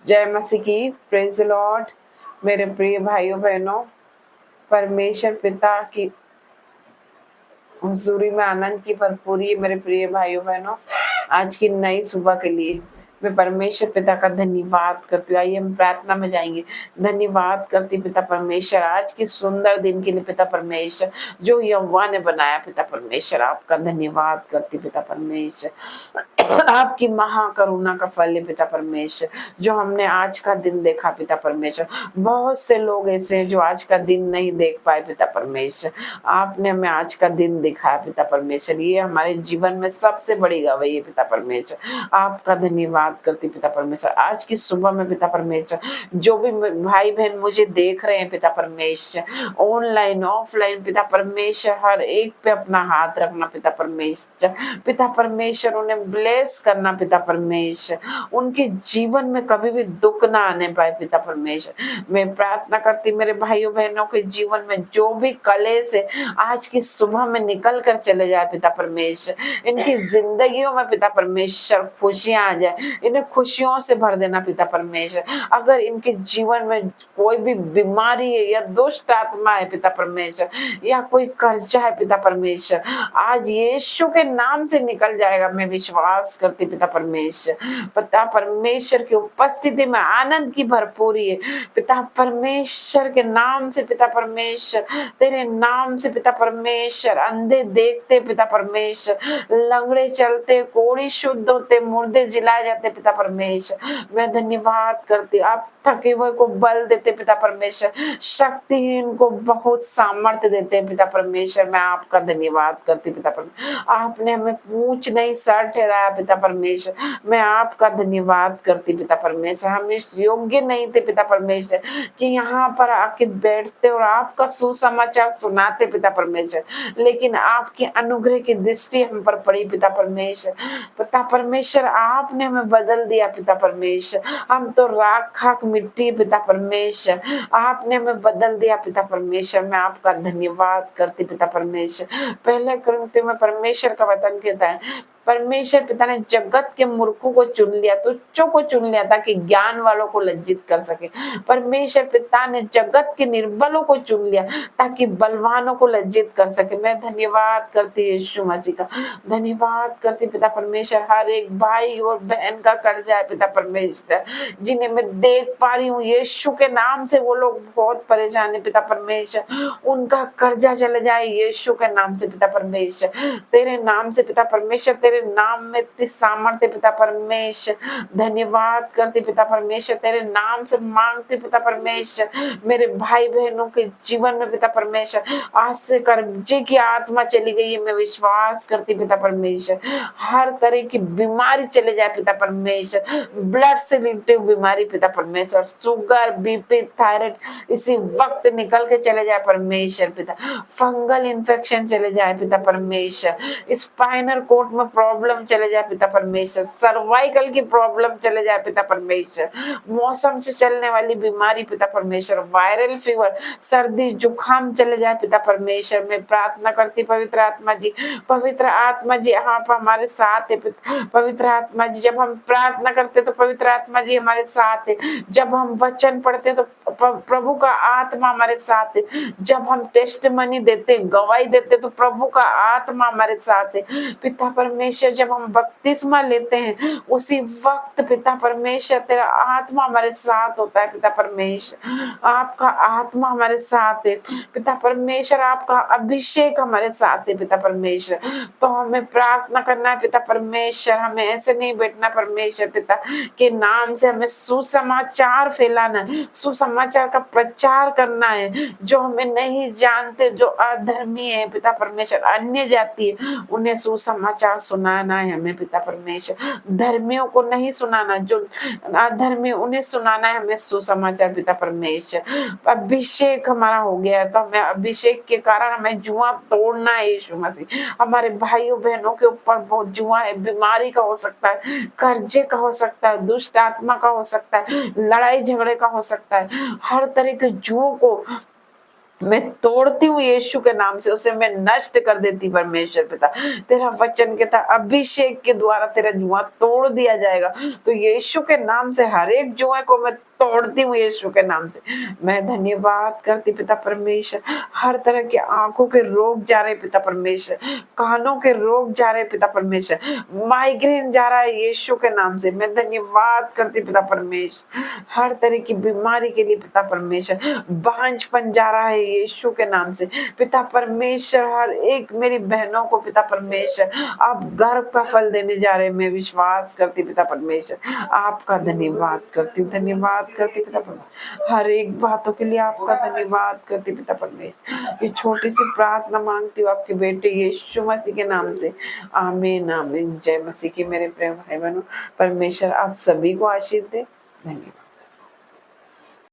जय मसीह की। Praise the Lord. मेरे प्रिय भाइयों बहनों, परमेश्वर पिता की हुजूरी में आनंद की भरपूरी। मेरे प्रिय भाइयों बहनों, आज की नई सुबह के लिए मैं परमेश्वर पिता का धन्यवाद करती हूँ। आइए हम प्रार्थना में जाएंगे। धन्यवाद करती पिता परमेश्वर, आज की सुंदर दिन के लिए पिता परमेश्वर, जो यहोवा ने बनाया पिता परमेश्वर, आपका धन्यवाद करती पिता परमेश्वर। आपकी महाकरुणा का फल है पिता परमेश्वर, जो हमने आज का दिन देखा पिता परमेश्वर। बहुत से लोग ऐसे हैं जो आज का दिन नहीं देख पाए पिता परमेश्वर, आपने हमें आज का दिन दिखाया पिता परमेश्वर। ये हमारे जीवन में सबसे बड़ी गवाही है पिता परमेश्वर, आपका धन्यवाद करती पिता परमेश्वर। आज की सुबह में पिता परमेश्वर, जो भी भाई बहन मुझे देख रहे हैं पिता परमेश्वर, ऑनलाइन ऑफलाइन पिता परमेश्वर, हर एक पे अपना हाथ रखना पिता परमेश्वर। पिता परमेश्वर उन्हें ब्लेस करना पिता परमेश्वर, उनके जीवन में कभी भी दुख ना आने पाए पिता परमेश्वर। मैं प्रार्थना करती मेरे भाइयों बहनों के जीवन में जो भी कलेश है आज की सुबह में निकल कर चले जाए पिता परमेश्वर। इनकी जिंदगियों में पिता परमेश्वर खुशियां आ जाए, इन्हें खुशियों से भर देना पिता परमेश्वर। अगर इनके जीवन में कोई भी बीमारी है या दुष्ट आत्मा है पिता परमेश्वर, या कोई कर्जा है पिता परमेश्वर, आज यीशु के नाम से निकल जाएगा। मैं विश्वास करती पिता परमेश्वर। पिता परमेश्वर की उपस्थिति में आनंद की भरपूरी है पिता परमेश्वर के नाम से। पिता परमेश्वर तेरे नाम से पिता परमेश्वर, अंधे देखते पिता परमेश्वर, लंगड़े चलते, कोढ़ी शुद्ध होते, मुर्दे जिलाए जाते पिता परमेश्वर। मैं धन्यवाद करती, आप थके हुए को बल देते पिता परमेश्वर, शक्तिहीन को बहुत सामर्थ्य देते हैं पिता परमेश्वर। मैं आपका धन्यवाद करती पिता परमेश्वर। आपने हमें पूछ नहीं सर ठहराया पिता परमेश्वर, मैं आपका धन्यवाद करती पिता परमेश्वर। हम इस योग्य नहीं थे पिता परमेश्वर कि यहाँ पर आके बैठते और आपका सुसमाचार सुनाते पिता परमेश्वर, लेकिन आपके अनुग्रह की दृष्टि हम पर पड़ी पिता परमेश्वर। पिता परमेश्वर आपने हमें बदल दिया पिता परमेश्वर, हम तो राख खाक मिट्टी पिता परमेश्वर, आपने हमें बदल दिया पिता परमेश्वर। मैं आपका धन्यवाद करती पिता परमेश्वर। पहले कुरिन्थियों में परमेश्वर का वचन कहता है, परमेश्वर पिता ने जगत के मूर्खों को चुन लिया, तुच्छों को चुन लिया ताकि ज्ञान वालों को लज्जित कर सके। परमेश्वर पिता ने जगत के निर्बलों को चुन लिया ताकि बलवानों को लज्जित कर सके। मैं धन्यवाद करती यीशु मसीह का, धन्यवाद करती पिता परमेश्वर। हर एक भाई और बहन का कर्जा है पिता परमेश्वर, जिन्हें मैं देख पा रही हूँ यीशु के नाम से, वो लोग बहुत परेशान है पिता परमेश्वर, उनका कर्जा चले जाए यीशु के नाम से पिता परमेश्वर। तेरे नाम से पिता परमेश्वर, तेरे नाम में इतनी सामर्थ्य पिता परमेश्वर, धन्यवाद करते पिता परमेश्वर। तेरे नाम से मांगते पिता परमेश्वर, मेरे भाई बहनों के जीवन में पिता परमेश्वर आज से कर्जे की आत्मा चली गई है। मैं विश्वास करती पिता परमेश्वर, हर तरह की बीमारी चले जाए पिता परमेश्वर, ब्लड से रिलेटेड बीमारी पिता परमेश्वर, शुगर बीपी थायराइड इसी वक्त निकल के चले जाए परमेश्वर पिता, फंगल इन्फेक्शन चले जाए पिता परमेश्वर, स्पाइनल कोर्ड में प्रॉब्लम चले जाए पिता परमेश्वर, सर्वाइकल की प्रॉब्लम चले जाए पिता परमेश्वर, मौसम से चलने वाली बीमारी पिता परमेश्वर, वायरल फीवर सर्दी जुकाम चले जाए पिता परमेश्वर। मैं प्रार्थना करती पवित्र आत्मा जी, पवित्र आत्मा जी आप हमारे साथ है। पवित्र आत्मा जी जब हम प्रार्थना करते तो पवित्र आत्मा जी हमारे साथ है, जब हम वचन पढ़ते तो प्रभु का आत्मा हमारे साथ है, जब हम टेस्टमनी देते गवाही देते तो प्रभु का आत्मा हमारे साथ है पिता परमेश्वर। जब हम बपतिस्मा लेते हैं उसी वक्त पिता परमेश्वर तेरा आत्मा हमारे साथ होता है पिता परमेश्वर, आपका आत्मा हमारे साथ है पिता परमेश्वर, आपका अभिषेक हमारे साथ है पिता परमेश्वर। तो हमें प्रार्थना करना है पिता परमेश्वर, हमें ऐसे नहीं बैठना परमेश्वर पिता के नाम से, हमें सुसमाचार फैलाना है, सुसमाचार का प्रचार करना है। जो हमें नहीं जानते, जो अधर्मी है पिता परमेश्वर, अन्य जाति है, उन्हें सुसमाचार सुनाना है हमें पिता परमेश्वर। धर्मियों को नहीं सुनाना, जो अधर्मी उन्हें सुनाना है हमें सुसमाचार पिता परमेश्वर। अभिषेक हमारा हो गया है तो हमें अभिषेक के कारण हमें जुआ तोड़ना है यीशु मसीह। हमारे भाइयों बहनों के ऊपर बहुत जुआ है, बीमारी का हो सकता है, कर्जे का हो सकता है, दुष्ट आत्मा का हो सकता है, लड़ाई झगड़े का हो सकता है, हर तरह के जुओं को मैं तोड़ती हूँ यीशु के नाम से, उसे मैं नष्ट कर देती परमेश्वर पिता। तेरा वचन कहता अभिषेक के द्वारा तेरा जुआ तोड़ दिया जाएगा। तो यीशु के नाम से हर एक जुए को मैं तोड़ती हूँ यीशु के नाम से। मैं धन्यवाद करती पिता परमेश्वर, हर तरह के आंखों के रोग जा रहे पिता परमेश्वर, कानों के रोग जा रहे पिता परमेश्वर, माइग्रेन जा रहा है यीशु के नाम से। मैं धन्यवाद करती पिता परमेश्वर, हर तरह की बीमारी के लिए पिता परमेश्वर, बांझपन जा रहा है यीशु के नाम से पिता परमेश्वर। हर एक मेरी बहनों को पिता परमेश्वर आप गर्भ का फल देने जा रहे हैं, मैं विश्वास करती पिता परमेश्वर। आपका धन्यवाद करती हूँ, धन्यवाद करती पिता परमेश्वर, हर एक बातों के लिए आपका धन्यवाद करती पिता परमेश्वर। ये छोटी सी प्रार्थना मांगती हूँ आपके बेटे यीशु मसीह के नाम से, आमीन आमीन। जय मसीह की मेरे प्रेम भाई बहनों, परमेश्वर आप सभी को आशीष दे। धन्यवाद।